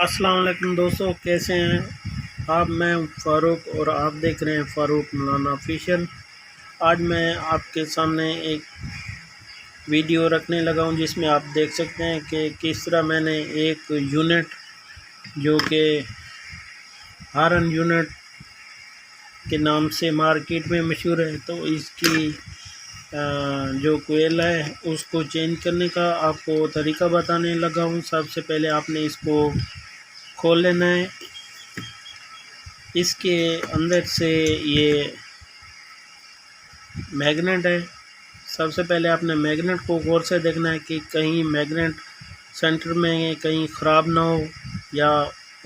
अस्सलाम वालेकुम दोस्तों, कैसे हैं आप। मैं फ़ारूक और आप देख रहे हैं फ़ारूक मौलाना ऑफिशियल। आज मैं आपके सामने एक वीडियो रखने लगा हूं जिसमें आप देख सकते हैं कि किस तरह मैंने एक यूनिट जो कि हारन यूनिट के नाम से मार्केट में मशहूर है, तो इसकी जो कोयल है उसको चेंज करने का आपको तरीका बताने लगा हूं। सबसे पहले आपने इसको खोल लेना है। इसके अंदर से ये मैग्नेट है। सबसे पहले आपने मैग्नेट को गौर से देखना है कि कहीं मैग्नेट सेंटर में कहीं ख़राब ना हो या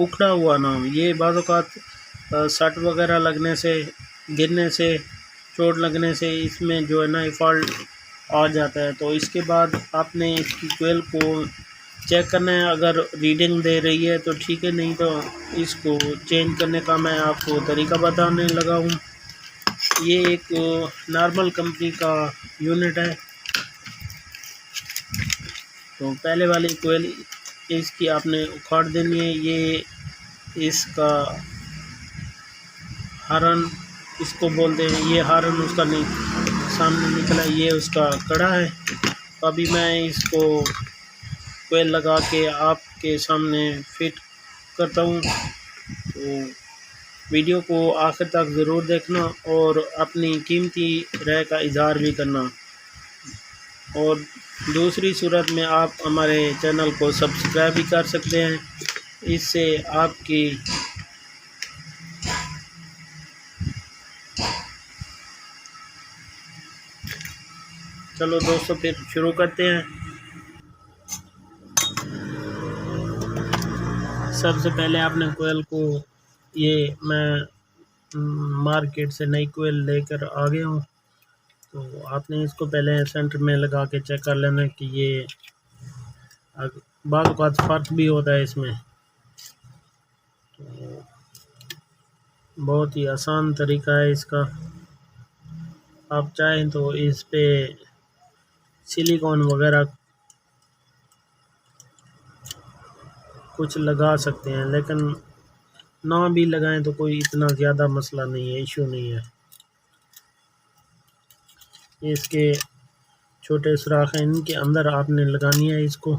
उखड़ा हुआ ना हो। ये बाज़ औक़ात सट वगैरह लगने से, गिरने से, चोट लगने से इसमें जो है ना फॉल्ट आ जाता है। तो इसके बाद आपने इसकी कोयल को चेक करना है। अगर रीडिंग दे रही है तो ठीक है, नहीं तो इसको चेंज करने का मैं आपको तरीका बताने लगा हूँ। ये एक नॉर्मल कंपनी का यूनिट है। तो पहले वाली कोयल इसकी आपने उखाड़ देनी है। ये इसका हारन इसको बोलते हैं। ये हारन उसका नहीं सामने निकला, ये उसका कड़ा है। अभी मैं इसको कोयल लगा के आपके सामने फिट करता हूँ। तो वीडियो को आखिर तक ज़रूर देखना और अपनी कीमती राय का इज़हार भी करना। और दूसरी सूरत में आप हमारे चैनल को सब्सक्राइब भी कर सकते हैं। इससे आपकी चलो दोस्तों फिर शुरू करते हैं। सबसे पहले आपने कोयल को, ये मैं मार्केट से नई कोयल लेकर आ गया हूँ, तो आपने इसको पहले सेंटर में लगा के चेक कर लेना कि ये बाज़ औक़ात फ़र्क भी होता है इसमें। तो बहुत ही आसान तरीका है इसका। आप चाहें तो इस पे सिलिकॉन वगैरह कुछ लगा सकते हैं, लेकिन ना भी लगाएं तो कोई इतना ज़्यादा मसला नहीं है, इशू नहीं है। इसके छोटे सुराख हैं, इनके अंदर आपने लगानी है इसको।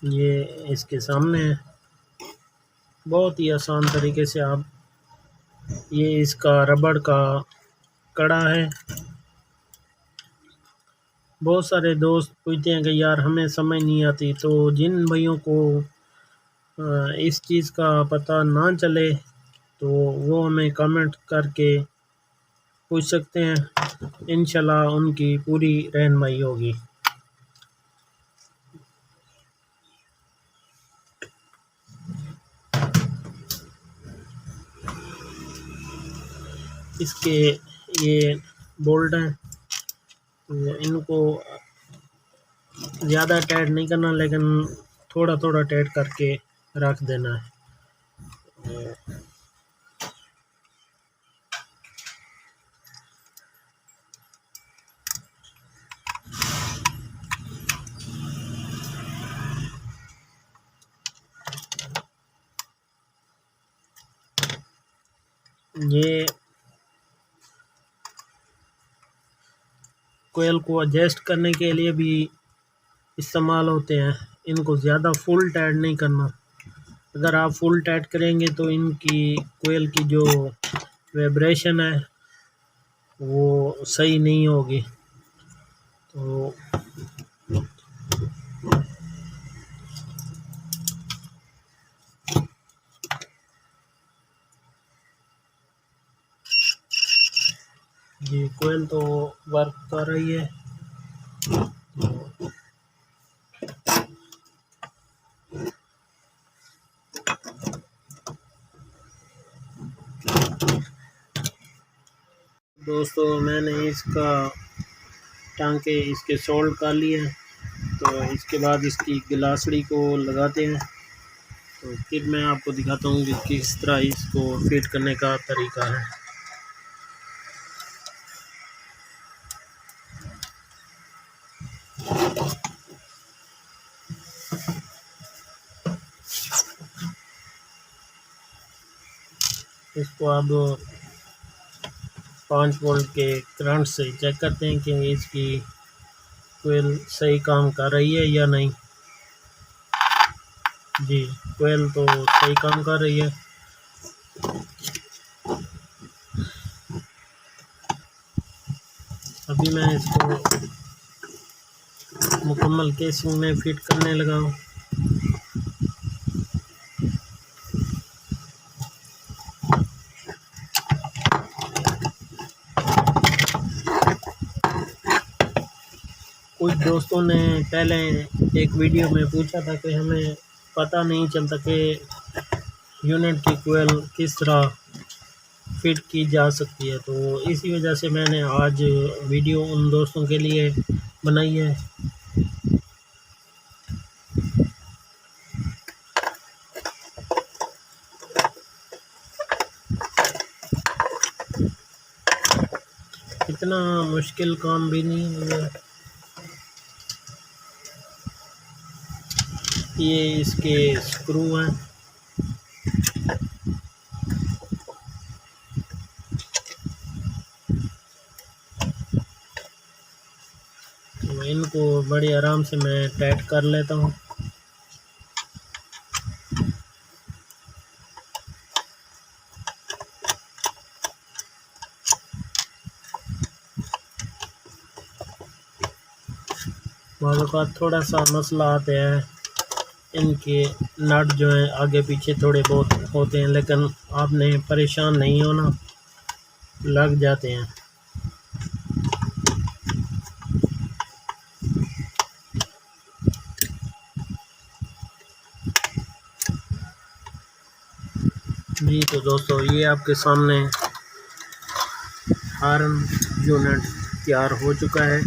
ये इसके सामने है। बहुत ही आसान तरीके से आप, ये इसका रबड़ का कड़ा है। बहुत सारे दोस्त पूछते हैं कि यार हमें समझ नहीं आती, तो जिन भाइयों को इस चीज़ का पता ना चले तो वो हमें कमेंट करके पूछ सकते हैं। इंशाल्लाह उनकी पूरी रहनुमाई होगी। इसके ये बोल्ट हैं, इनको ज़्यादा टाइट नहीं करना, लेकिन थोड़ा थोड़ा टाइट करके रख देना है। ये कोयल को एडजस्ट करने के लिए भी इस्तेमाल होते हैं। इनको ज़्यादा फुल टाइट नहीं करना। अगर आप फुल टाइट करेंगे तो इनकी कोयल की जो वाइब्रेशन है वो सही नहीं होगी। तो ये कोयल तो वर्क कर रही है। दोस्तों मैंने इसका टांके इसके सोल्ड कर लिए हैं, तो इसके बाद इसकी गिलासड़ी को लगाते हैं। तो फिर मैं आपको दिखाता हूँ कि किस तरह इसको फिट करने का तरीका है। इसको अब 5 वोल्ट के करंट से चेक करते हैं कि इसकी कोयल सही काम कर रही है या नहीं। जी, कोयल तो सही काम कर रही है। अभी मैं इसको मुकम्मल केसिंग में फिट करने लगा हूँ। कुछ दोस्तों ने पहले एक वीडियो में पूछा था कि हमें पता नहीं चलता कि यूनिट की कोयल किस तरह फिट की जा सकती है, तो इसी वजह से मैंने आज वीडियो उन दोस्तों के लिए बनाई है। इतना मुश्किल काम भी नहीं है। ये इसके स्क्रू हैं। तो इनको बड़ी आराम से मैं टाइट कर लेता हूँ। बाद औक़ात थोड़ा सा मसला आता है, इनके नट जो हैं आगे पीछे थोड़े बहुत होते हैं, लेकिन आपने परेशान नहीं होना, लग जाते हैं। जी तो दोस्तों, ये आपके सामने हॉर्न यूनिट तैयार हो चुका है।